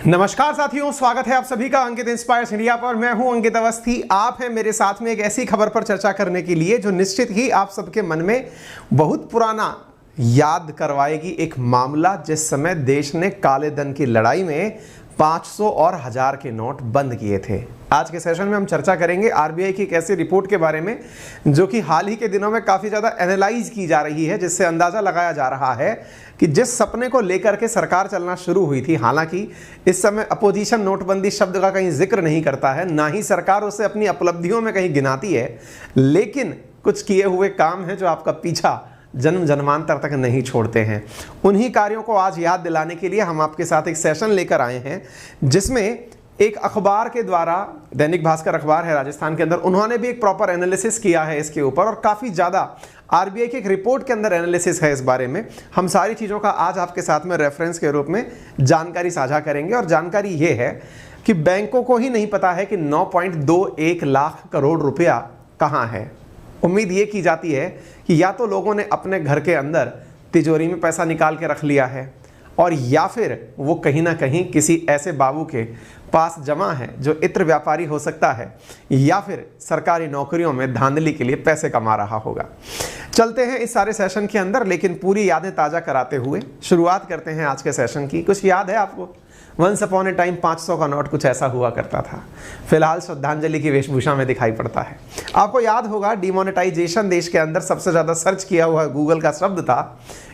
नमस्कार साथियों, स्वागत है आप सभी का अंकित इंस्पायर्स इंडिया पर। मैं हूं अंकित अवस्थी। आप हैं मेरे साथ में एक ऐसी खबर पर चर्चा करने के लिए जो निश्चित ही आप सबके मन में बहुत पुराना याद करवाएगी। एक मामला जिस समय देश ने काले धन की लड़ाई में 500 और 1000 के नोट बंद किए थे। आज के सेशन में हम चर्चा करेंगे आरबीआई की एक ऐसी रिपोर्ट के बारे में जो कि हाल ही के दिनों में काफ़ी ज़्यादा एनालाइज की जा रही है, जिससे अंदाज़ा लगाया जा रहा है कि जिस सपने को लेकर के सरकार चलना शुरू हुई थी, हालांकि इस समय अपोजिशन नोटबंदी शब्द का कहीं जिक्र नहीं करता है, ना ही सरकार उसे अपनी उपलब्धियों में कहीं गिनाती है, लेकिन कुछ किए हुए काम हैं जो आपका पीछा जन्म जन्मांतर तक नहीं छोड़ते हैं। उन्हीं कार्यों को आज याद दिलाने के लिए हम आपके साथ एक सेशन लेकर आए हैं, जिसमें एक अखबार के द्वारा, दैनिक भास्कर अखबार है राजस्थान के अंदर, उन्होंने भी एक प्रॉपर एनालिसिस किया है इसके ऊपर और काफ़ी ज़्यादा आरबीआई की एक रिपोर्ट के अंदर एनालिसिस है इस बारे में। हम सारी चीज़ों का आज आपके साथ में रेफरेंस के रूप में जानकारी साझा करेंगे। और जानकारी ये है कि बैंकों को ही नहीं पता है कि 9.21 लाख करोड़ रुपया कहाँ है। उम्मीद ये की जाती है कि या तो लोगों ने अपने घर के अंदर तिजोरी में पैसा निकाल के रख लिया है, और या फिर वो कहीं ना कहीं किसी ऐसे बाबू के पास जमा है जो इत्र व्यापारी हो सकता है, या फिर सरकारी नौकरियों में धांधली के लिए पैसे कमा रहा होगा। चलते हैं इस सारे सेशन के अंदर, लेकिन पूरी यादें ताज़ा कराते हुए शुरुआत करते हैं आज के सेशन की। कुछ याद है आपको? वंस अपॉन ए टाइम 500 का नोट कुछ ऐसा हुआ करता था, फिलहाल श्रद्धांजलि की वेशभूषा में दिखाई पड़ता है। आपको याद होगा डिमोनेटाइजेशन देश के अंदर सबसे ज़्यादा सर्च किया हुआ गूगल का शब्द था,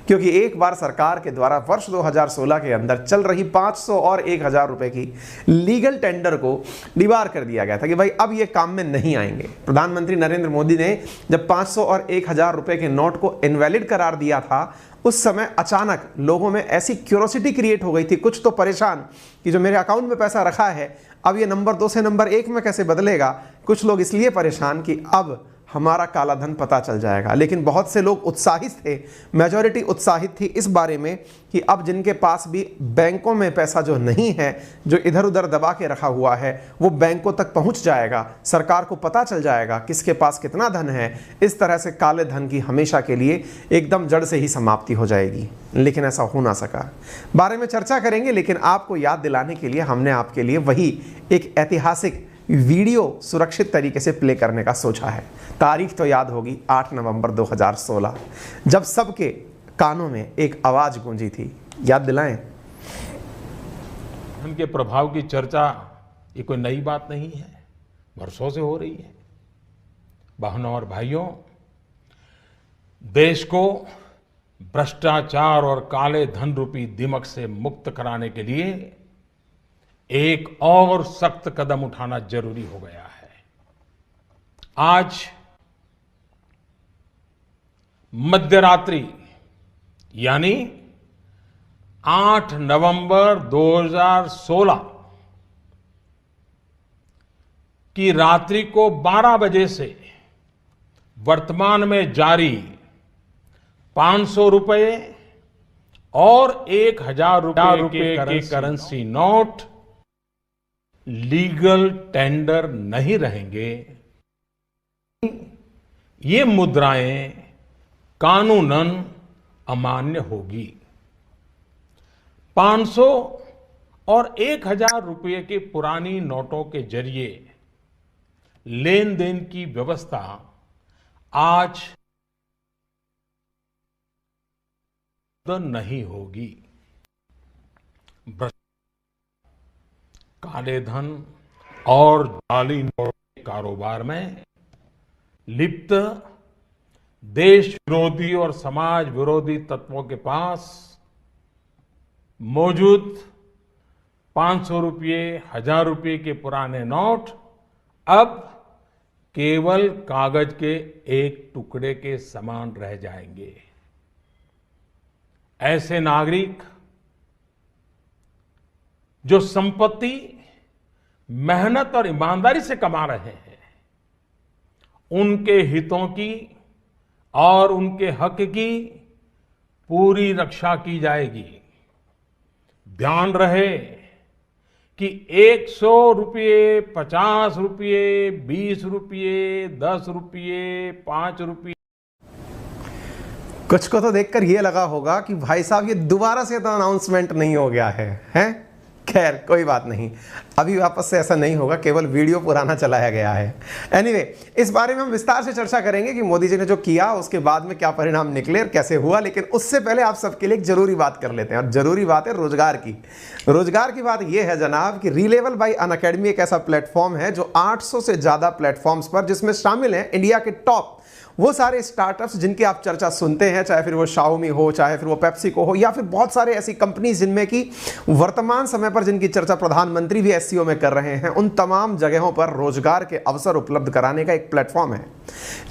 क्योंकि एक बार सरकार के द्वारा वर्ष 2016 के अंदर चल रही 500 और 1000 रुपए की लीगल टेंडर को डिबार कर दिया गया था कि भाई अब ये काम में नहीं आएंगे। प्रधानमंत्री नरेंद्र मोदी ने जब 500 और 1000 रुपए के नोट को इनवैलिड करार दिया था, उस समय अचानक लोगों में ऐसी क्यूरोसिटी क्रिएट हो गई थी, कुछ तो परेशान कि जो मेरे अकाउंट में पैसा रखा है अब ये नंबर 2 से नंबर 1 में कैसे बदलेगा। कुछ लोग इसलिए परेशान कि अब हमारा काला धन पता चल जाएगा। लेकिन बहुत से लोग उत्साहित थे, मेजॉरिटी उत्साहित थी इस बारे में कि अब जिनके पास भी बैंकों में पैसा जो नहीं है, जो इधर उधर दबा के रखा हुआ है, वो बैंकों तक पहुंच जाएगा, सरकार को पता चल जाएगा किसके पास कितना धन है। इस तरह से काले धन की हमेशा के लिए एकदम जड़ से ही समाप्ति हो जाएगी। लेकिन ऐसा हो ना सका। बारे में चर्चा करेंगे, लेकिन आपको याद दिलाने के लिए हमने आपके लिए वही एक ऐतिहासिक वीडियो सुरक्षित तरीके से प्ले करने का सोचा है। तारीख तो याद होगी, 8 नवंबर 2016, जब सबके कानों में एक आवाज गूंजी थी। याद दिलाएं। उनके प्रभाव की चर्चा ये कोई नई बात नहीं है, वर्षों से हो रही है। बहनों और भाइयों, देश को भ्रष्टाचार और काले धन रूपी दिमक से मुक्त कराने के लिए एक और सख्त कदम उठाना जरूरी हो गया है। आज मध्यरात्रि यानी 8 नवंबर 2016 की रात्रि को 12 बजे से वर्तमान में जारी 500 रुपए और 1000 रुपए के करेंसी नोट लीगल टेंडर नहीं रहेंगे। ये मुद्राएं कानूनन अमान्य होगी। 500 और 1000 रुपये के पुरानी नोटों के जरिए लेन देन की व्यवस्था आज नहीं होगी। काले धन और जाली नोट के कारोबार में लिप्त देश विरोधी और समाज विरोधी तत्वों के पास मौजूद 500 रुपये, 1000 रुपये के पुराने नोट अब केवल कागज के एक टुकड़े के समान रह जाएंगे। ऐसे नागरिक जो संपत्ति मेहनत और ईमानदारी से कमा रहे हैं, उनके हितों की और उनके हक की पूरी रक्षा की जाएगी। ध्यान रहे कि 100 रुपये, 50 रुपये, 20 रुपये, 10 रुपये, 5 रुपये, कुछ को तो देखकर ये लगा होगा कि भाई साहब ये दोबारा से तो अनाउंसमेंट नहीं हो गया है, हैं? खैर कोई बात नहीं, अभी वापस से ऐसा नहीं होगा, केवल वीडियो पुराना चलाया गया है। एनीवे, इस बारे में हम विस्तार से चर्चा करेंगे कि मोदी जी ने जो किया उसके बाद में क्या परिणाम निकले और कैसे हुआ, लेकिन उससे पहले आप सबके लिए एक जरूरी बात कर लेते हैं, और जरूरी बात है रोजगार की। रोजगार की बात यह है जनाब कि रीलेवल बाय अनअकैडमी एक ऐसा प्लेटफॉर्म है जो 800 से ज्यादा प्लेटफॉर्म्स पर, जिसमें शामिल हैं इंडिया के टॉप वो सारे स्टार्टअप्स जिनकी आप चर्चा सुनते हैं, चाहे फिर वो शाओमी हो, चाहे फिर वो पेप्सिको हो, या फिर बहुत सारे ऐसी कंपनीज जिनमें कि वर्तमान समय पर जिनकी चर्चा प्रधानमंत्री भी एससीओ में कर रहे हैं, उन तमाम जगहों पर रोजगार के अवसर उपलब्ध कराने का एक प्लेटफॉर्म है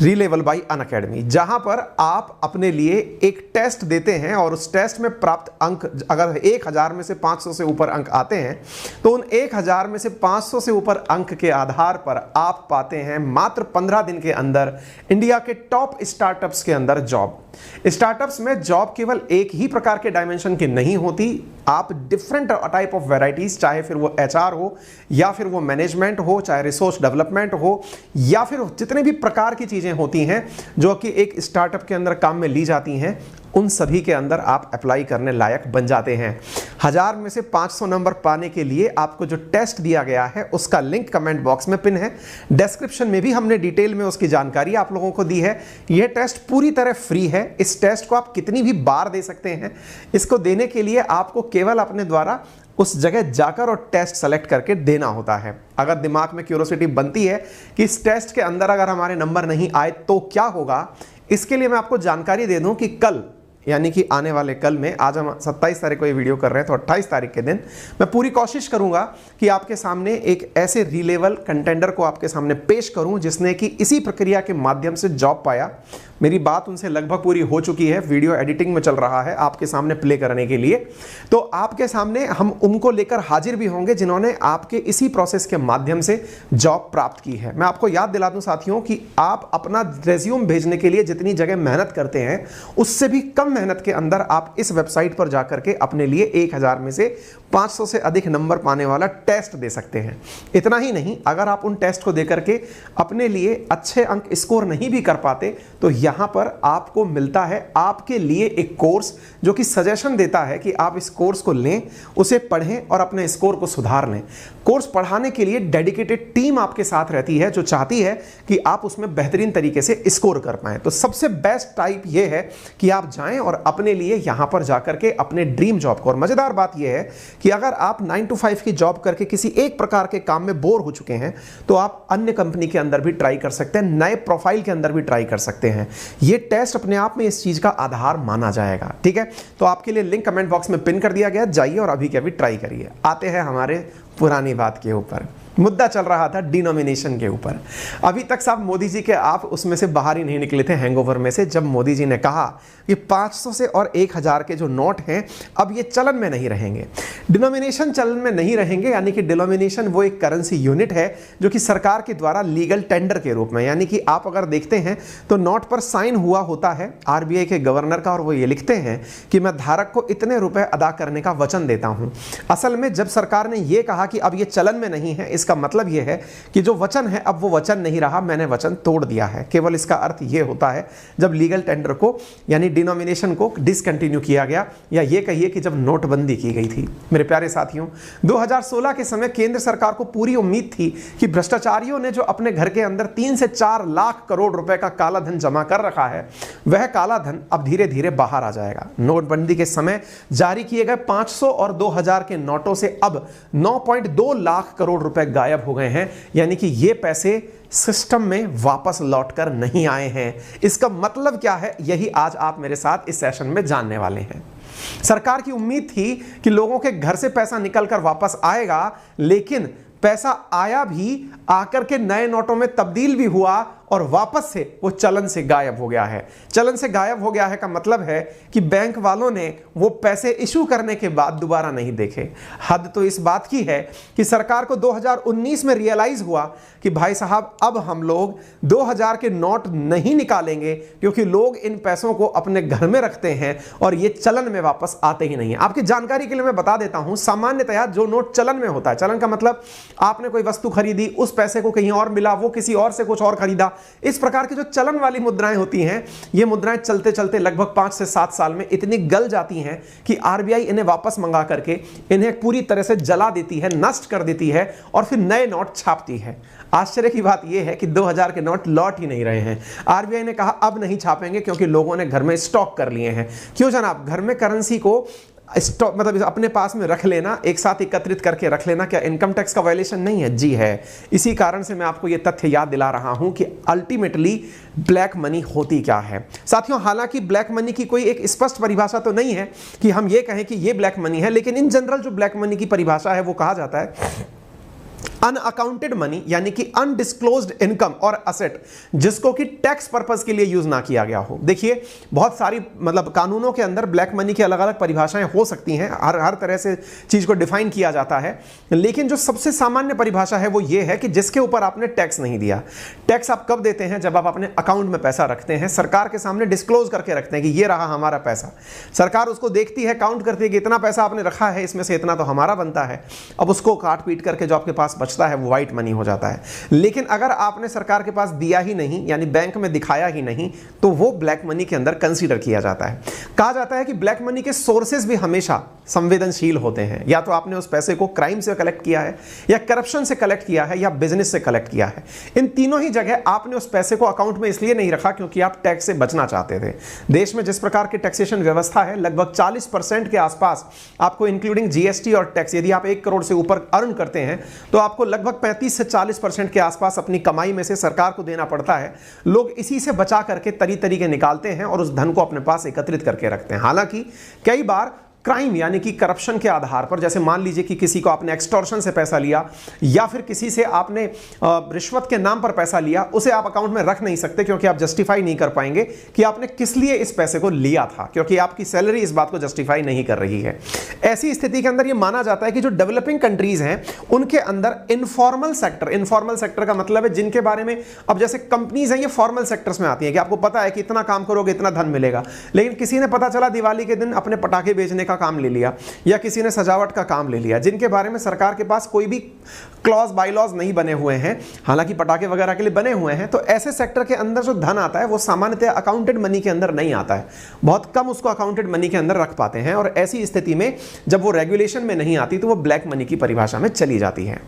रीलेवल बाय अनअकैडमी, जहां पर आप अपने लिए एक टेस्ट देते हैं और उस टेस्ट में प्राप्त अंक, अगर 1000 में से 500 से ऊपर अंक आते हैं तो उन 1000 में से 500 से ऊपर अंक के आधार पर आप पाते हैं मात्र 15 दिन के अंदर इंडिया के टॉप स्टार्टअप्स के अंदर जॉब। स्टार्टअप्स में जॉब केवल एक ही प्रकार के डायमेंशन की नहीं होती, आप डिफरेंट टाइप ऑफ वैरायटीज, चाहे फिर वो एचआर हो या फिर वो मैनेजमेंट हो, चाहे रिसोर्स डेवलपमेंट हो, या फिर जितने भी प्रकार की चीजें होती हैं जो कि एक स्टार्टअप के अंदर काम में ली जाती हैं, उन सभी के अंदर आप अप्लाई करने लायक बन जाते हैं। 1000 में से 500 नंबर पाने के लिए आपको जो टेस्ट दिया गया है उसका लिंक कमेंट बॉक्स में पिन है, डिस्क्रिप्शन में भी हमने डिटेल में उसकी जानकारी आप लोगों को दी है। यह टेस्ट पूरी तरह फ्री है, इस टेस्ट को आप कितनी भी बार दे सकते हैं। इसको देने के लिए आपको केवल अपने द्वारा उस जगह जाकर और टेस्ट सेलेक्ट करके देना होता है। अगर दिमाग में क्यूरोसिटी बनती है कि इस टेस्ट के अंदर अगर हमारे नंबर नहीं आए तो क्या होगा, इसके लिए मैं आपको जानकारी दे दूं कि कल, यानी कि आने वाले कल में, आज हम 27 तारीख को ये वीडियो कर रहे हैं, तो 28 तारीख के दिन मैं पूरी कोशिश करूंगा कि आपके सामने एक ऐसे रीलेवल कंटेंडर को आपके सामने पेश करूं जिसने कि इसी प्रक्रिया के माध्यम से जॉब पाया। मेरी बात उनसे लगभग पूरी हो चुकी है, वीडियो एडिटिंग में चल रहा है आपके सामने प्ले करने के लिए। तो आपके सामने हम उनको लेकर हाजिर भी होंगे जिन्होंने आपके इसी प्रोसेस के माध्यम से जॉब प्राप्त की है। मैं आपको याद दिला दूं साथियों कि आप अपना रेज्यूम भेजने के लिए जितनी जगह मेहनत करते हैं उससे भी कम मेहनत के अंदर आप इस वेबसाइट पर जाकर के अपने लिए 1000 में से 500 से अधिक नंबर पाने वाला टेस्ट दे सकते हैं। इतना ही नहीं, अगर आप उन टेस्ट को देकर के अपने लिए अच्छे अंक स्कोर नहीं भी कर पाते तो यहां पर आपको मिलता है आपके लिए एक कोर्स जो कि सजेशन देता है कि आप इस कोर्स को लें, उसे पढ़ें और अपने स्कोर को सुधार लें। कोर्स पढ़ाने के लिए डेडिकेटेड टीम आपके साथ रहती है जो चाहती है कि आप उसमें बेहतरीन तरीके से स्कोर कर पाएं। तो सबसे बेस्ट टाइप यह है कि आप जाएं और अपने लिए यहां पर जाकर के अपने ड्रीम जॉब को, और मजेदार बात यह है कि अगर आप 9 to 5 की जॉब करके किसी एक प्रकार के काम में बोर हो चुके हैं तो आप अन्य कंपनी के अंदर भी ट्राई कर सकते हैं, नए प्रोफाइल के अंदर भी ट्राई कर सकते हैं। ये टेस्ट अपने आप में इस चीज का आधार माना जाएगा। ठीक है, तो आपके लिए लिंक कमेंट बॉक्स में पिन कर दिया गया, जाइए और अभी के अभी ट्राई करिए। आते हैं हमारे पुरानी बात के ऊपर। मुद्दा चल रहा था डिनोमिनेशन के ऊपर। अभी तक साहब मोदी जी के आप उसमें से बाहर ही नहीं निकले थे, हैंगओवर में से, जब मोदी जी ने कहा कि 500 से और 1000 के जो नोट हैं अब ये चलन में नहीं रहेंगे। डिनोमिनेशन चलन में नहीं रहेंगे, यानी कि डिनोमिनेशन वो एक करेंसी यूनिट है जो कि सरकार के द्वारा लीगल टेंडर के रूप में, यानी कि आप अगर देखते हैं तो नोट पर साइन हुआ होता है आरबीआई के गवर्नर का, और वो ये लिखते हैं कि मैं धारक को इतने रुपए अदा करने का वचन देता हूं। असल में जब सरकार ने यह कहा कि अब ये चलन में नहीं है, इसका मतलब यह है कि जो वचन है अब वो वचन नहीं रहा, मैंने वचन तोड़ दिया है। केवल इसका अर्थ यह होता है जब लीगल टेंडर को यानी डिनोमिनेशन को डिसकंटिन्यू किया गया, या ये कहिए कि जब नोटबंदी की गई थी। मेरे प्यारे साथियों, 2016 के समय केंद्र सरकार को पूरी उम्मीद थी कि भ्रष्टाचारियों ने जो अपने घर के अंदर 3 से 4 लाख करोड़ रुपए का काला धन जमा कर रखा है, वह काला धन अब धीरे धीरे बाहर आ जाएगा। नोटबंदी के समय जारी किए गए 500 और 2000 के नोटों से अब 9.2 लाख करोड़ रुपए गायब हो गए हैं, यानी कि ये पैसे सिस्टम में वापस लौटकर नहीं आए हैं। इसका मतलब क्या है, यही आज आप मेरे साथ इस सेशन में जानने वाले हैं। सरकार की उम्मीद थी कि लोगों के घर से पैसा निकलकर वापस आएगा, लेकिन पैसा आया भी, आकर के नए नोटों में तब्दील भी हुआ और वापस से वो चलन से गायब हो गया है। चलन से गायब हो गया है का मतलब है कि बैंक वालों ने वो पैसे इशू करने के बाद दोबारा नहीं देखे। हद तो इस बात की है कि सरकार को 2019 में रियलाइज हुआ कि भाई साहब अब हम लोग 2000 के नोट नहीं निकालेंगे, क्योंकि लोग इन पैसों को अपने घर में रखते हैं और ये चलन में वापस आते ही नहीं है। आपकी जानकारी के लिए मैं बता देता हूं, सामान्यतया जो नोट चलन में होता है, चलन का मतलब आपने कोई वस्तु खरीदी, उस पैसे को कहीं और मिला, वो किसी और से कुछ और खरीदा, इस प्रकार की जो चलन वाली मुद्राएं होती हैं, ये मुद्राएं चलते चलते लगभग 5 से 7 साल में इतनी गल जाती हैं कि आरबीआई इन्हें वापस मंगा करके इन्हें पूरी तरह से जला देती है, नष्ट कर देती है और फिर नए नोट छापती है। आश्चर्य की बात यह है कि 2000 के नोट लौट ही नहीं रहे हैं। आरबीआई ने कहा अब नहीं छापेंगे क्योंकि लोगों ने घर में स्टॉक कर लिए हैं। क्यों जनाब, घर में करेंसी को स्टॉक मतलब अपने पास में रख लेना, एक साथ एकत्रित करके रख लेना, क्या इनकम टैक्स का वायलेशन नहीं है? जी है। इसी कारण से मैं आपको यह तथ्य याद दिला रहा हूं कि अल्टीमेटली ब्लैक मनी होती क्या है। साथियों, हालांकि ब्लैक मनी की कोई एक स्पष्ट परिभाषा तो नहीं है कि हम ये कहें कि ये ब्लैक मनी है, लेकिन इन जनरल जो ब्लैक मनी की परिभाषा है वो कहा जाता है अनअकाउंटेड मनी, यानी कि अनडिस्क्लोज्ड इनकम और असेट जिसको कि टैक्स पर्पस के लिए यूज ना किया गया हो। देखिए, बहुत सारी मतलब कानूनों के अंदर ब्लैक मनी की अलग अलग परिभाषाएं हो सकती हैं, हर तरह से चीज को डिफाइन किया जाता है, लेकिन जो सबसे सामान्य परिभाषा है वो ये है कि जिसके ऊपर आपने टैक्स नहीं दिया। टैक्स आप कब देते हैं? जब आप अपने अकाउंट में पैसा रखते हैं, सरकार के सामने डिस्क्लोज करके रखते हैं कि ये रहा हमारा पैसा। सरकार उसको देखती है, काउंट करती है कि इतना पैसा आपने रखा है, इसमें से इतना तो हमारा बनता है। अब उसको काट पीट करके जो आपके पास बचता है वो व्हाइट मनी हो जाता है। लेकिन अगर आपने सरकार के पास दिया ही नहीं, यानी बैंक में दिखाया ही नहीं, तो वो ब्लैक मनी के अंदर कंसीडर किया जाता है। कहा जाता है कि ब्लैक मनी के सोर्सेज भी हमेशा संवेदनशील होते हैं। या तो आपने उस पैसे को क्राइम से कलेक्ट किया है, या करप्शन से कलेक्ट किया है, या बिजनेस से कलेक्ट किया है। इन तीनों ही जगह आपने उस पैसे को अकाउंट में इसलिए नहीं रखा क्योंकि आप टैक्स से बचना चाहते थे। देश में जिस प्रकार की टैक्सेशन व्यवस्था है, लगभग 40% के आसपास आपको इंक्लूडिंग जीएसटी और टैक्स, यदि आप 1 करोड़ से ऊपर अर्न करते हैं तो आपको लगभग 35 से 40% के आसपास अपनी कमाई में से सरकार को देना पड़ता है। लोग इसी से बचा करके तरीके निकालते हैं और उस धन को अपने पास एकत्रित करके रखते हैं। हालांकि कई बार क्राइम यानी कि करप्शन के आधार पर, जैसे मान लीजिए कि किसी को आपने एक्सटॉर्शन से पैसा लिया या फिर किसी से आपने रिश्वत के नाम पर पैसा लिया, उसे आप अकाउंट में रख नहीं सकते क्योंकि आप जस्टिफाई नहीं कर पाएंगे कि आपने किस लिए इस पैसे को लिया था, क्योंकि आपकी सैलरी इस बात को जस्टिफाई नहीं कर रही है। ऐसी स्थिति के अंदर यह माना जाता है कि जो डेवलपिंग कंट्रीज हैं उनके अंदर इनफॉर्मल सेक्टर का मतलब है जिनके बारे में, अब जैसे कंपनीज हैं ये फॉर्मल सेक्टर्स में आती है कि आपको पता है कि इतना काम करोगे इतना धन मिलेगा, लेकिन किसी ने पता चला दिवाली के दिन अपने पटाखे बेचने का काम ले लिया या किसी ने सजावट का काम ले लिया, जिनके बारे में सरकार के पास कोई भी क्लॉज बायलॉज नहीं बने हुए हैं, हालांकि पटाखे वगैरह के लिए बने हुए हैं। तो ऐसे सेक्टर के अंदर जो धन आता है वो सामान्यतः अकाउंटेड मनी के अंदर नहीं आता है, बहुत कम उसको अकाउंटेड मनी के अंदर रख पाते हैं, और ऐसी स्थिति में जब वो रेगुलेशन में नहीं आती तो वो ब्लैक मनी की परिभाषा में चली जाती है।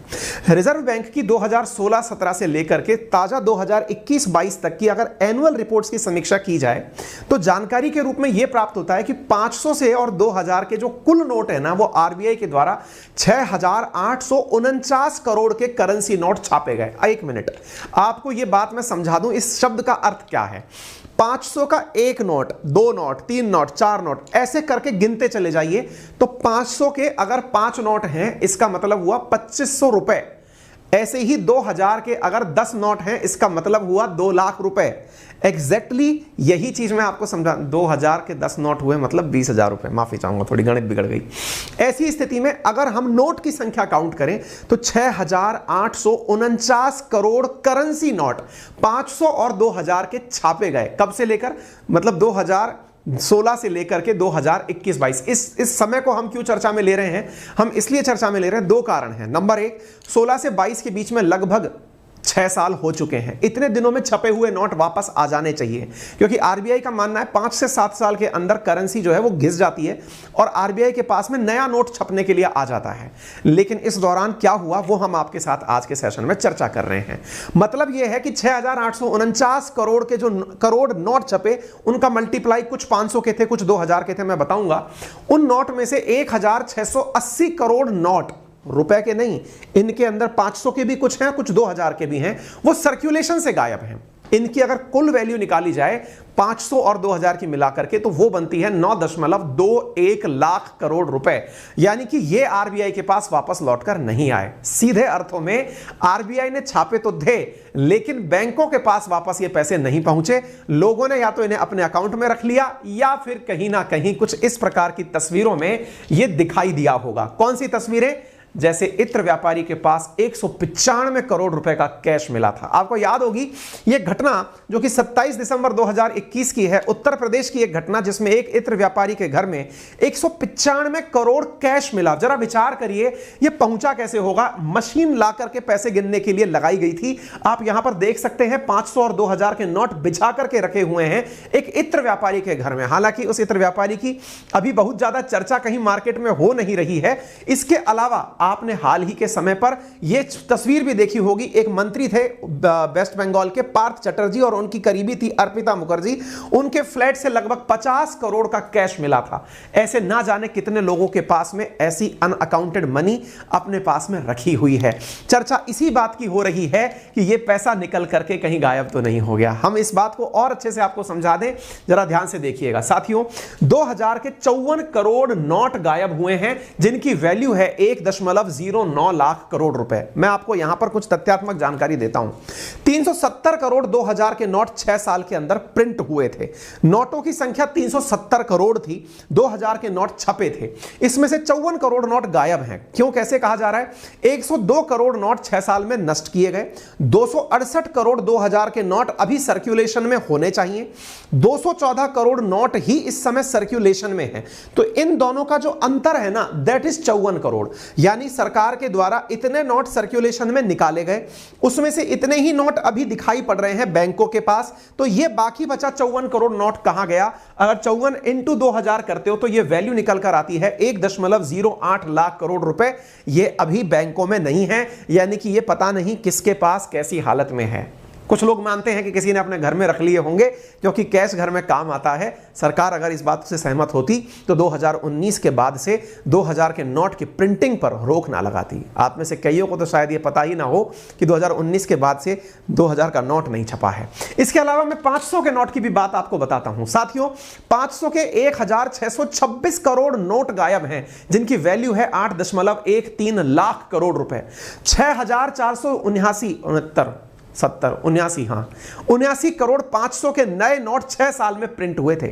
रिजर्व बैंक की 2016-17 से लेकर के ताजा 2021-22 तक की अगर एनुअल रिपोर्ट्स की समीक्षा की जाए तो जानकारी के रूप में यह प्राप्त होता है कि 500 से और 2000 के जो कुल नोट है ना, वो आरबीआई के द्वारा 6849 करोड़ के करेंसी नोट छापे गए। एक मिनट, आपको यह बात मैं समझा दूं इस शब्द का अर्थ क्या है। 500 का 1 नोट, 2 नोट, 3 नोट, 4 नोट, ऐसे करके गिनते चले जाइए तो 500 के अगर 5 नोट हैं इसका मतलब हुआ 2500 रुपए। ऐसे ही 2000 के अगर 10 नोट हैं इसका मतलब हुआ 2 लाख रुपए। एग्जैक्टली यही चीज मैं आपको समझा, 2000 के 10 नोट हुए मतलब 20,000 रुपए। माफी चाहूंगा, थोड़ी गणित बिगड़ गई। ऐसी स्थिति में अगर हम नोट की संख्या काउंट करें तो 6849 करोड़ करेंसी नोट 500 और 2000 के छापे गए। कब से लेकर, मतलब 2016 से लेकर के 2021-22। इस समय को हम क्यों चर्चा में ले रहे हैं? हम इसलिए चर्चा में ले रहे हैं, 2 कारण हैं। नंबर 1, 16 से 22 के बीच में लगभग 6 साल हो चुके हैं। इतने दिनों में छपे हुए नोट वापस आ जाने चाहिए, क्योंकि आरबीआई का मानना है 5 से 7 साल के अंदर करेंसी जो है वो घिस जाती है और आरबीआई के पास में नया नोट छपने के लिए आ जाता है। लेकिन इस दौरान क्या हुआ वो हम आपके साथ आज के सेशन में चर्चा कर रहे हैं। मतलब यह है कि 6849 करोड़ के जो करोड़ नोट छपे उनका मल्टीप्लाई कुछ 500 के थे, कुछ 2000 के थे, मैं बताऊंगा। उन नोट में से 1680 करोड़ नोट, रुपए के नहीं, इनके अंदर 500 के भी कुछ हैं, कुछ 2000 के भी हैं, वो सर्कुलेशन से गायब हैं। इनकी अगर कुल वैल्यू निकाली जाए 500 और 2000 की मिलाकर के तो वो बनती है 9.21 लाख करोड़ रुपए। यानी कि ये आरबीआई के पास वापस लौटकर नहीं आए। सीधे अर्थों में आरबीआई ने छापे तो थे, लेकिन बैंकों के पास वापस ये पैसे नहीं पहुंचे। लोगों ने या तो इन्हें अपने अकाउंट में रख लिया या फिर कहीं ना कहीं कुछ इस प्रकार की तस्वीरों में ये दिखाई दिया होगा। कौन सी तस्वीरें? जैसे इत्र व्यापारी के पास 195 करोड़ रुपए का कैश मिला था। आपको याद होगी यह घटना जो कि 27 दिसंबर 2021 की है, उत्तर प्रदेश की एक घटना जिसमें एक इत्र व्यापारी के घर में 195 करोड़ कैश मिला। जरा विचार करिए यह पहुंचा कैसे होगा। मशीन ला करके पैसे गिनने के लिए लगाई गई थी। आप यहां पर देख सकते हैं 500 और 2000 के नोट बिछा करके रखे हुए हैं एक इत्र व्यापारी के घर में। हालांकि उस इत्र व्यापारी की अभी बहुत ज्यादा चर्चा कहीं मार्केट में हो नहीं रही है। इसके अलावा आपने हाल ही के समय पर यह तस्वीर भी देखी होगी, एक मंत्री थे वेस्ट बंगाल के पार्थ चटर्जी और उनकी करीबी थी अर्पिता मुखर्जी, उनके फ्लैट से लगभग 50 करोड़ का कैश मिला था। ऐसे ना जाने कितने लोगों के पास में ऐसी अनअकाउंटेड मनी अपने पास में रखी हुई है। चर्चा इसी बात की हो रही है कि यह पैसा निकल करके कहीं गायब तो नहीं हो गया। हम इस बात को और अच्छे से आपको समझा दें, जरा ध्यान से देखिएगा साथियों। 2000 के 54 करोड़ नोट गायब हुए हैं जिनकी वैल्यू है 1.09 लाख करोड़ रुपए। मैं आपको यहां पर कुछ तथ्यात्मक जानकारी देता हूं। 370 करोड़ 2000 के नोट 6 साल के अंदर प्रिंट हुए थे। नोटों की संख्या 370 करोड़ थी, 2000 के नोट छपे थे। इसमें से 54 करोड़ नोट गायब हैं। क्यों, कैसे कहा जा रहा है? 102 करोड़ नोट 6 साल में नष्ट किए गए। 268 करोड़ 2000 के नोट अभी सर्कुलेशन में होने चाहिए। 214 करोड़ नोट ही इस समय सर्कुलेशन में है। तो इन दोनों का जो अंतर है ना, दैट इज 54 करोड़। यानी सरकार के द्वारा इतने नोट सर्कुलेशन में निकाले गए, उसमें से इतने ही नोट अभी दिखाई पड़ रहे हैं बैंकों के पास। तो ये बाकी बचा 54 करोड़ नोट कहां गया? अगर 54 इंटू 2000 करते हो तो ये वैल्यू निकल कर आती है 1.08 लाख करोड़ रुपए। ये अभी बैंकों में नहीं है, यानी कि ये पता नहीं किसके पास कैसी हालत में है। कुछ लोग मानते हैं कि किसी ने अपने घर में रख लिए होंगे क्योंकि कैश घर में काम आता है। सरकार अगर इस बात से सहमत होती तो 2019 के बाद से 2000 के नोट की प्रिंटिंग पर रोक ना लगाती। आप में से कईयों को तो शायद ये पता ही ना हो कि 2019 के बाद से 2000 का नोट नहीं छपा है। इसके अलावा मैं 500 के नोट की भी बात आपको बताता हूं साथियों। 500 के 1626 करोड़ नोट गायब हैं जिनकी वैल्यू है 8.13 लाख करोड़ रुपए। 79 करोड़ 500 के नए नोट 6 साल में प्रिंट हुए थे।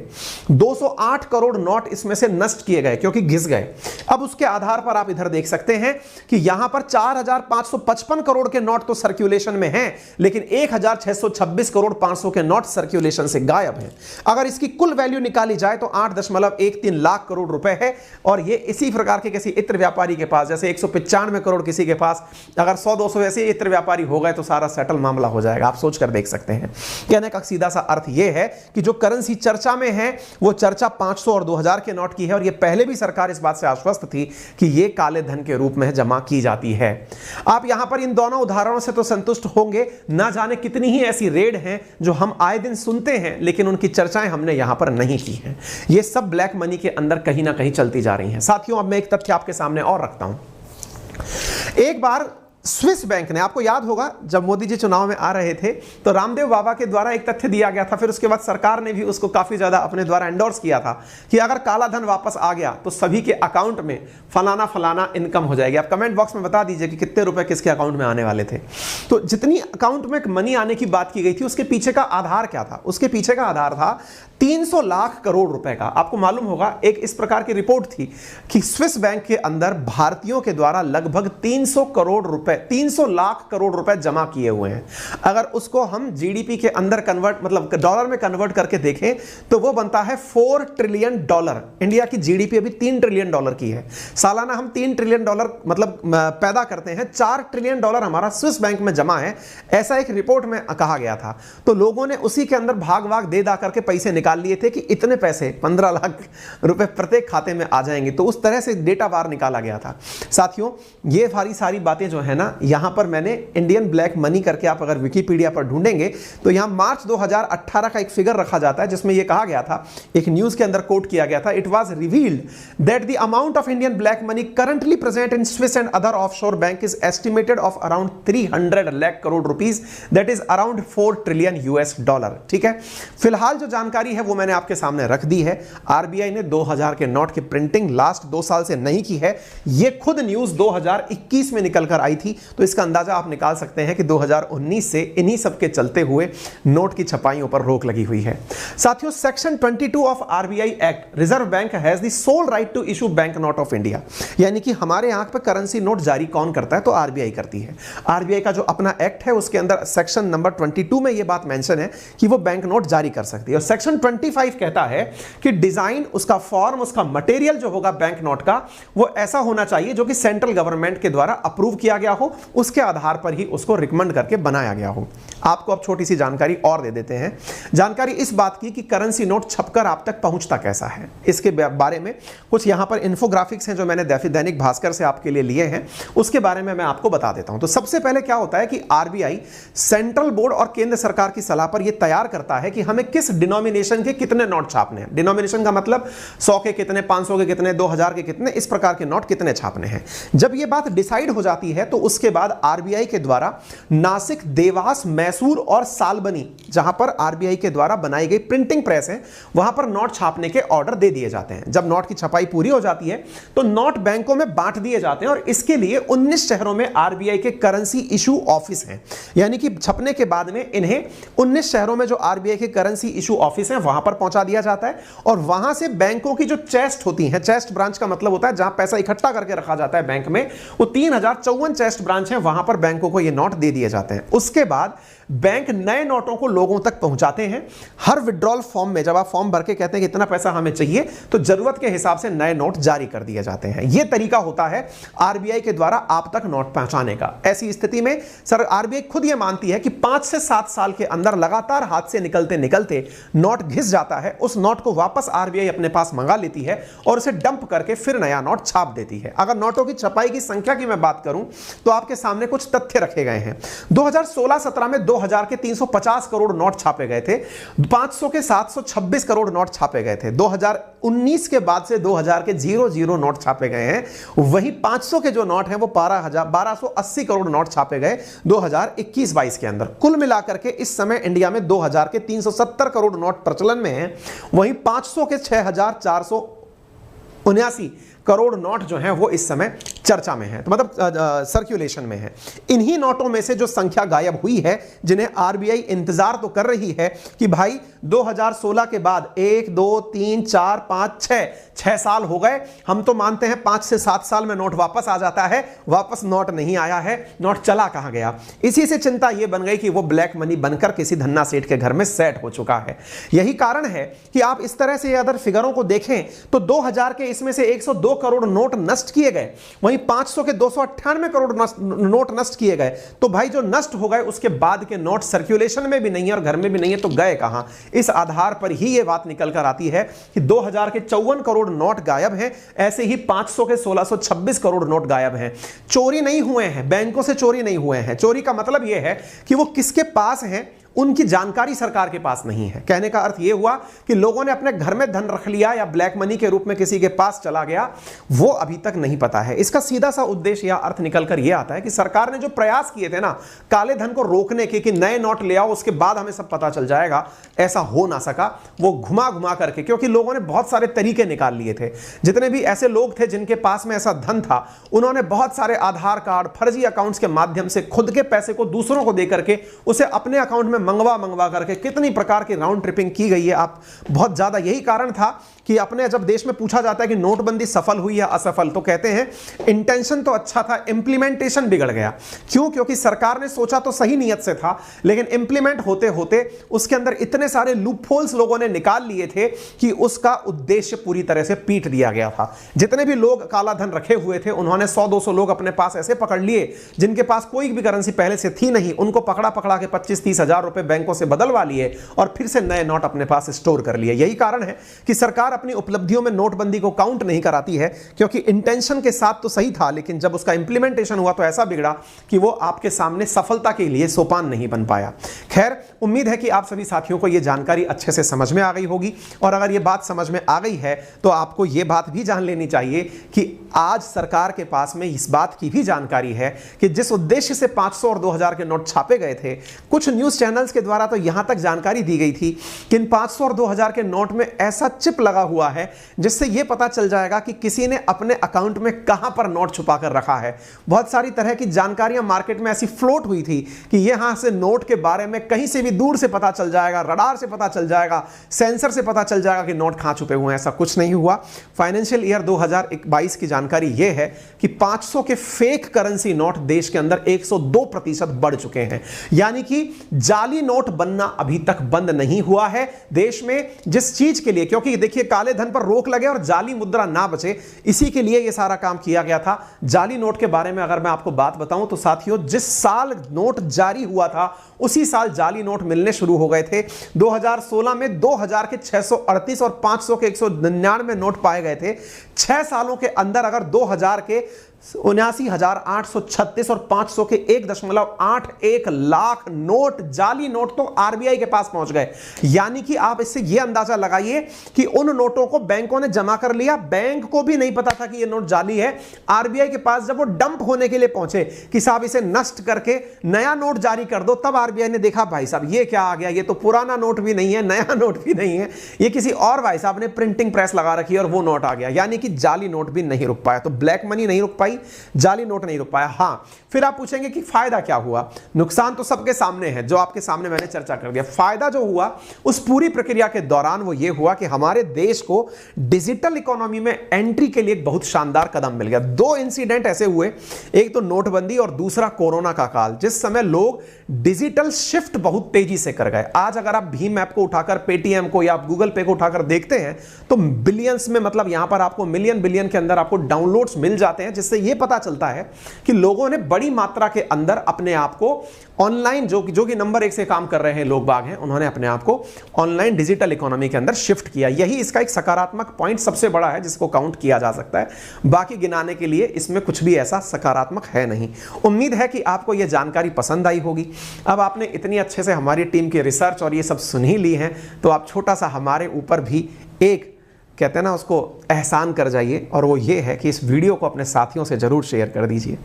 208 करोड़ नोट इसमें से नष्ट किए गए क्योंकि घिस गए। अब उसके आधार पर आप इधर देख सकते हैं कि यहां पर 4555 करोड़ के नोट तो सर्कुलेशन में हैं, लेकिन 1626 करोड़ 500 के नोट सर्कुलेशन से गायब हैं। अगर इसकी कुल वैल्यू निकाली जाए तो 8.13 लाख करोड़ रुपए है। और ये इसी प्रकार के किसी इत्र व्यापारी के पास, जैसे 195 करोड़ किसी के पास, अगर 100-200 ऐसे इत्र व्यापारी हो गए तो सारा सेटल मामला हो जाएगा। आप सोच कर देख सकते हैं। कहने का सीधा सा अर्थ यह है कि जो करेंसी चर्चा में है वो चर्चा 500 और 2000 के नोट की है। और यह पहले भी सरकार इस बात से आश्वस्त थी कि यह काले धन के रूप में जमा की जाती है। आप यहां पर इन दोनों उदाहरणों से तो संतुष्ट होंगे। ना जाने कितनी ही ऐसी रेड हैं जो हम आए दिन सुनते हैं, लेकिन उनकी चर्चाएं हमने यहां पर नहीं की हैं। यह सब ब्लैक मनी के अंदर कहीं ना कहीं चलती जा रही हैं। साथियों, अब मैं एक तथ्य आपके सामने और रखता हूं। एक बार स्विस बैंक ने, आपको याद होगा जब मोदी जी चुनाव में आ रहे थे तो रामदेव बाबा के द्वारा एक तथ्य दिया गया था, फिर उसके बाद सरकार ने भी उसको काफी ज्यादा अपने द्वारा एंडोर्स किया था कि अगर काला धन वापस आ गया तो सभी के अकाउंट में फलाना फलाना इनकम हो जाएगी। आप कमेंट बॉक्स में बता दीजिए कि कितने रुपए किसके अकाउंट में आने वाले थे। तो जितनी अकाउंट में मनी आने की बात की गई थी उसके पीछे का आधार क्या था? उसके पीछे का आधार था 300 लाख करोड़ रुपए का। आपको मालूम होगा एक इस प्रकार की रिपोर्ट थी कि स्विस बैंक के अंदर भारतीयों के द्वारा लगभग 300 करोड़ रुपए, 300 लाख करोड़ रुपए जमा किए हुए हैं। अगर उसको हम जीडीपी के अंदर कन्वर्ट, मतलब डॉलर में कन्वर्ट करके देखें तो वो बनता है 4 ट्रिलियन डॉलर। इंडिया की जीडीपी अभी 3 ट्रिलियन डॉलर की है। सालाना हम 3 ट्रिलियन डॉलर मतलब पैदा करते हैं। 4 ट्रिलियन डॉलर हमारा स्विस बैंक में जमा है, ऐसा एक रिपोर्ट में कहा गया था। तो लोगों ने उसी के अंदर भाग भाग दे दा करके पैसे निकाल लिए थे कि इतने पैसे 15 लाख रुपए प्रत्येक खाते में आ जाएंगे। तो उस तरह से डेटा बाहर निकाला गया था। साथियों, ये सारी बातें जो है ना, यहां पर मैंने इंडियन ब्लैक मनी करके आप अगर विकिपीडिया पर ढूंढेंगे तो यहां मार्च 2018 का एक फिगर रखा जाता है जिसमें यह कहा गया था, एक न्यूज के अंदर कोट किया गया था, it was revealed that the amount of Indian black money currently present in Swiss and other offshore bank is estimated of around 300 lakh crore rupees, that is around 4 trillion US dollar. ठीक है, फिलहाल जो जानकारी है वो मैंने आपके सामने रख दी है। आरबीआई ने 2000 के नोट की प्रिंटिंग लास्ट 2 साल से नहीं की है। यह खुद न्यूज 2021 में निकल कर आई थी। थी, तो इसका अंदाजा आप निकाल सकते हैं कि 2019 से इन्हीं सब के चलते हुए नोट की छपाइयों पर रोक लगी हुई है। साथियों, section 22 of RBI act, reserve bank has the sole right to issue bank note of India, यानी कि हमारे आंख पर करेंसी नोट जारी कौन करता है? तो आरबीआई करती है। आरबीआई का जो अपना एक्ट है उसके अंदर सेक्शन नंबर 22 में यह बात मेंशन है कि वो बैंक नोट जारी कर सकती है। और सेक्शन 25 कहता है कि डिजाइन, उसका फॉर्म, उसका मटेरियल जो होगा बैंक नोट का, वो ऐसा होना चाहिए जो कि सेंट्रल गवर्नमेंट के द्वारा अप्रूव किया गया हो, उसके आधार पर ही उसको रिकमेंड करके बनाया गया हो। आपको अब छोटी सी जानकारी और दे देते हैं। जानकारी इस बात की कि करेंसी नोट छपकर आप तक पहुंचता कैसा है, इसके बारे में कुछ यहां पर इन्फोग्राफिक्स हैं जो मैंने दैनिक भास्कर से आपके लिए लिए हैं, उसके बारे में मैं आपको बता देता हूं। तो सबसे पहले क्या होता है कि आरबीआई सेंट्रल बोर्ड और केंद्र सरकार की सलाह पर यह तैयार करता है कि हमें किस डिनोमिनेशन के कितने नोट छापने हैं। डिनोमिनेशन का मतलब 100 के कितने, 500 के कितने, 2000 के कितने, इस प्रकार के नोट कितने छापने हैं। जब यह बात डिसाइड हो जाती है तो उसके बाद आरबीआई के द्वारा नासिक, देवास, मैसूर और सालबनी, जहां पर आरबीआई के द्वारा बनाई गई प्रिंटिंग प्रेस है, वहां पर नोट छापने के ऑर्डर दे दिए जाते हैं। जब नोट की छपाई पूरी हो जाती है तो नोट बैंकों में बांट दिए जाते हैं और इसके लिए 19 शहरों में आरबीआई के करेंसी इशू ऑफिस हैं। यानी कि छपने के बाद में इन्हें 19 शहरों में जो आरबीआई के करेंसी इशू ऑफिस हैं वहां पर पहुंचा दिया जाता है और वहां से बैंकों की जो चेस्ट होती हैं, चेस्ट ब्रांच का मतलब होता है जहां पैसा इकट्ठा करके रखा जाता है बैंक में, वो 3054 चेस्ट ब्रांच हैं, वहां पर बैंकों को ये नोट दे दिए जाते हैं। उसके बाद बैंक नए नोटों को लोगों तक पहुंचाते हैं। हर विड्रॉल फॉर्म में जब आप फॉर्म भर के कहते हैं कि इतना पैसा हमें चाहिए, तो जरूरत के हिसाब से नए नोट जारी कर दिए जाते हैं। यह तरीका होता है आरबीआई के द्वारा आप तक नोट पहुंचाने का। ऐसी स्थिति में सर आरबीआई खुद यह मानती है कि 5 से 7 साल के अंदर लगातार हाथ से निकलते निकलते नोट घिस जाता है। उस नोट को वापस आरबीआई अपने पास मंगा लेती है और उसे डंप करके फिर नया नोट छाप देती है। अगर नोटों की छपाई की संख्या की मैं बात करूं तो आपके सामने कुछ तथ्य रखे गए हैं। 2016-17 में 2000 के 350 करोड़ नोट छापे गए थे, 500 के 726 करोड़ नोट छापे गए थे। 2019 के बाद से 2000 के 00 नोट छापे गए हैं। वही 500 के जो नोट हैं वो 1280 करोड़ नोट छापे गए 2021-22 के अंदर। कुल मिलाकर के इस समय इंडिया में 2000 के 370 करोड़ नोट प्रचलन में हैं। वहीं 500 के 6479 करोड़ नोट जो हैं वो इस समय चर्चा में है, तो मतलब सर्कुलेशन में है। इन्हीं नोटों में से जो संख्या गायब हुई है, जिन्हें आरबीआई इंतजार तो कर रही है कि भाई 2016 के बाद 1 2 3 4 5 6 साल हो गए, हम तो मानते हैं 5 से 7 साल में नोट वापस आ जाता है, वापस नोट नहीं आया है, नोट चला कहां गया। इसी से चिंता यह बन गई कि वो ब्लैक मनी बनकर किसी धन्ना सेठ के घर में सेट हो चुका है। यही कारण है कि आप इस तरह से अगर फिगरों को देखें तो 2000 के इसमें से 102 करोड़ नोट नष्ट किए गए, वहीं 500 के 298 करोड़ नोट नष्ट किए गए। तो भाई जो नष्ट हो गए उसके बाद के नोट सर्कुलेशन में भी नहीं है और घर में भी नहीं है, तो गए कहां। इस आधार पर ही यह बात निकल कर आती है कि 2000 के 54 करोड़ नोट गायब हैं, ऐसे ही 500 के 1626 करोड़ नोट गायब हैं। चोरी नहीं हुए हैं, बैंकों से चोरी नहीं हुए हैं। चोरी का मतलब यह है कि वो किसके पास हैं उनकी जानकारी सरकार के पास नहीं है। कहने का अर्थ यह हुआ कि लोगों ने अपने घर में धन रख लिया या ब्लैक मनी के रूप में किसी के पास चला गया, वो अभी तक नहीं पता है। इसका सीधा सा उद्देश्य या अर्थ निकलकर यह आता है कि सरकार ने जो प्रयास किए थे ना काले धन को रोकने के, कि नए नोट ले आओ उसके बाद हमें सब पता चल जाएगा, ऐसा हो ना सका। वो घुमा घुमा करके, क्योंकि लोगों ने बहुत सारे तरीके निकाल लिए थे। जितने भी ऐसे लोग थे जिनके पास में ऐसा धन था, उन्होंने बहुत सारे आधार कार्ड, फर्जी अकाउंट्स के माध्यम से खुद के पैसे को दूसरों को देकर के उसे अपने अकाउंट में मंगवा करके कितनी प्रकार की राउंड ट्रिपिंग की गई है आप बहुत ज्यादा। यही कारण था कि अपने जब देश में पूछा जाता है कि नोटबंदी सफल हुई या असफल, तो कहते हैं इंटेंशन तो अच्छा था, इंप्लीमेंटेशन बिगड़ गया। क्यों? क्योंकि सरकार ने सोचा तो सही नीयत से था, लेकिन इंप्लीमेंट होते होते उसके अंदर इतने सारे लूपहोल्स लोगों ने निकाल लिए थे कि उसका उद्देश्य पूरी तरह से पीट दिया गया था। जितने भी लोग काला धन रखे हुए थे, उन्होंने 100-200 लोग अपने पास ऐसे पकड़ लिए जिनके पास कोई भी करेंसी पहले से थी नहीं, उनको पकड़ा के 25-30 हजार रुपए बैंकों से बदलवा लिए और फिर से नए नोट अपने पास स्टोर कर लिए। यही कारण है कि सरकार अपनी उपलब्धियों में नोटबंदी को काउंट नहीं कराती है, क्योंकि इंटेंशन के साथ तो सही था, लेकिन जब उसका इंप्लीमेंटेशन हुआ तो ऐसा बिगड़ा कि वो आपके सामने सफलता के लिए सोपान नहीं बन पाया। खैर, उम्मीद है कि आप सभी साथियों को यह जानकारी अच्छे से समझ में आ गई होगी, और अगर यह बात समझ में आ गई है तो आपको यह बात भी जान लेनी चाहिए कि आज सरकार के पास में इस बात की भी जानकारी है कि जिस उद्देश्य से 500 और 2000 के नोट छापे गए थे, कुछ न्यूज चैनल्स के द्वारा तो यहां तक जानकारी दी गई थी कि इन 500 और 2000 के नोट में ऐसा चिप लगा हुआ है जिससे यह पता चल जाएगा कि किसी ने अपने अकाउंट में कहां पर नोट छुपा कर रखा है। बहुत सारी तरह की जानकारियां मार्केट में ऐसी फ्लोट हुई थी कि यहां से नोट के बारे में कहीं से भी दूर से पता चल जाएगा, रडार से पता चल जाएगा, सेंसर से पता चल जाएगा कि नोट कहां छुपे हुए हैं। ऐसा कुछ नहीं हुआ। फाइनेंशियल ईयर 2022 की जानकारी यह है कि 500 के फेक करेंसी नोट देश के अंदर 102% बढ़ चुके हैं। यानी कि जाली नोट बनना अभी तक बंद नहीं हुआ है देश में। जिस चीज के लिए, क्योंकि देखिए काले धन पर रोक लगे और जाली मुद्रा ना बचे, इसी के लिए यह सारा काम किया गया था। जाली नोट के बारे में अगर मैं आपको बात बताऊं तो साथियों, जिस साल नोट जारी हुआ था उसी साल जाली नोट मिलने शुरू हो गए थे। 2016 में 2000 के 638 और 500 के 199 नोट पाए गए थे। 6 सालों के अंदर अगर 2000 के 79,836 और 500 के 1.81 लाख नोट, जाली नोट तो आरबीआई के पास पहुंच गए। यानी कि आप इससे यह अंदाजा लगाइए कि उन नोटों को बैंकों ने जमा कर लिया, बैंक को भी नहीं पता था कि यह नोट जाली है। आरबीआई के पास जब वो डंप होने के लिए पहुंचे कि साहब इसे नष्ट करके नया नोट जारी कर दो, तब आरबीआई ने देखा भाई साहब ये क्या आ गया, ये तो पुराना नोट भी नहीं है, नया नोट भी नहीं है, ये किसी और भाई साहब ने प्रिंटिंग प्रेस लगा रखी है और वो नोट आ गया। यानी कि जाली नोट भी नहीं रुक पाया। तो ब्लैक मनी नहीं रुक पाई, जाली नोट नहीं रुक पाया। हां, फिर आप पूछेंगे कि फायदा क्या हुआ। नुकसान तो सबके सामने है, जो आपके सामने मैंने चर्चा कर दिया। फायदा जो हुआ उस पूरी प्रक्रिया के दौरान वो ये हुआ कि हमारे देश को डिजिटल इकोनॉमी में एंट्री के लिए एक बहुत शानदार कदम मिल गया। 2 इंसिडेंट ऐसे हुए, एक तो नोटबंदी और दूसरा कोरोना का काल, जिस समय लोग डिजिटल शिफ्ट बहुत तेजी से कर गए। आज अगर आप भीम ऐप को उठाकर, पेटीएम को या आप गूगल पे को उठाकर देखते हैं तो बिलियंस में, मतलब यहां पर आपको मिलियन बिलियन के अंदर आपको डाउनलोड्स मिल जाते हैं, जिससे यह पता चलता है कि लोगों ने बड़ी मात्रा के अंदर अपने आप को ऑनलाइन, जो कि नंबर 1 से काम कर रहे हैं लोग बाग हैं, उन्होंने अपने आप को ऑनलाइन डिजिटल इकोनॉमी के अंदर शिफ्ट किया। यही इसका एक सकारात्मक पॉइंट सबसे बड़ा है जिसको काउंट किया जा सकता है। बाकी गिनाने के लिए इसमें कुछ भी ऐसा सकारात्मक है नहीं। उम्मीद है कि आपको यह जानकारी पसंद आई होगी। अब आपने इतनी अच्छे से हमारी टीम की रिसर्च और ये सब सुन ही ली है, तो आप छोटा सा हमारे ऊपर भी एक, कहते हैं ना, उसको एहसान कर जाइए, और वो ये है कि इस वीडियो को अपने साथियों से जरूर शेयर कर दीजिए।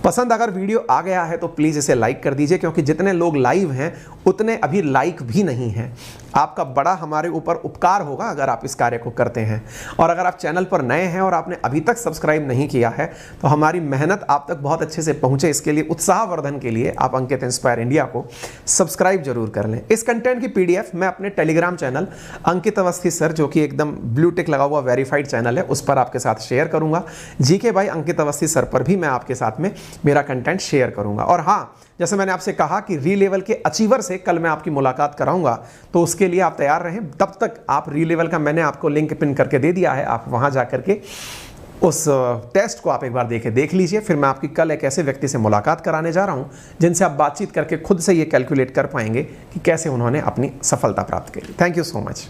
पसंद अगर वीडियो आ गया है तो प्लीज़ इसे लाइक कर दीजिए, क्योंकि जितने लोग लाइव हैं उतने अभी लाइक भी नहीं हैं। आपका बड़ा हमारे ऊपर उपकार होगा अगर आप इस कार्य को करते हैं। और अगर आप चैनल पर नए हैं और आपने अभी तक सब्सक्राइब नहीं किया है तो हमारी मेहनत आप तक बहुत अच्छे से पहुंचे, इसके लिए उत्साहवर्धन के लिए आप अंकित इंस्पायर इंडिया को सब्सक्राइब जरूर कर लें। इस कंटेंट की पीडीएफ मैं अपने टेलीग्राम चैनल अंकित अवस्थी सर, जो कि एकदम ब्लू टिक लगा हुआ वेरीफाइड चैनल है, उस पर आपके साथ शेयर करूंगा। जीके भाई अंकित अवस्थी सर पर भी मैं आपके साथ में मेरा कंटेंट शेयर करूंगा। और हाँ, जैसे मैंने आपसे कहा कि री लेवल के अचीवर से कल मैं आपकी मुलाकात कराऊंगा, तो उसके लिए आप तैयार रहें। तब तक आप री लेवल का मैंने आपको लिंक पिन करके दे दिया है, आप वहां जाकर के उस टेस्ट को आप एक बार देख लीजिए। फिर मैं आपकी कल एक ऐसे व्यक्ति से मुलाकात कराने जा रहा हूं जिनसे आप बातचीत करके खुद से ये कैलकुलेट कर पाएंगे कि कैसे उन्होंने अपनी सफलता प्राप्त की। Thank you so much.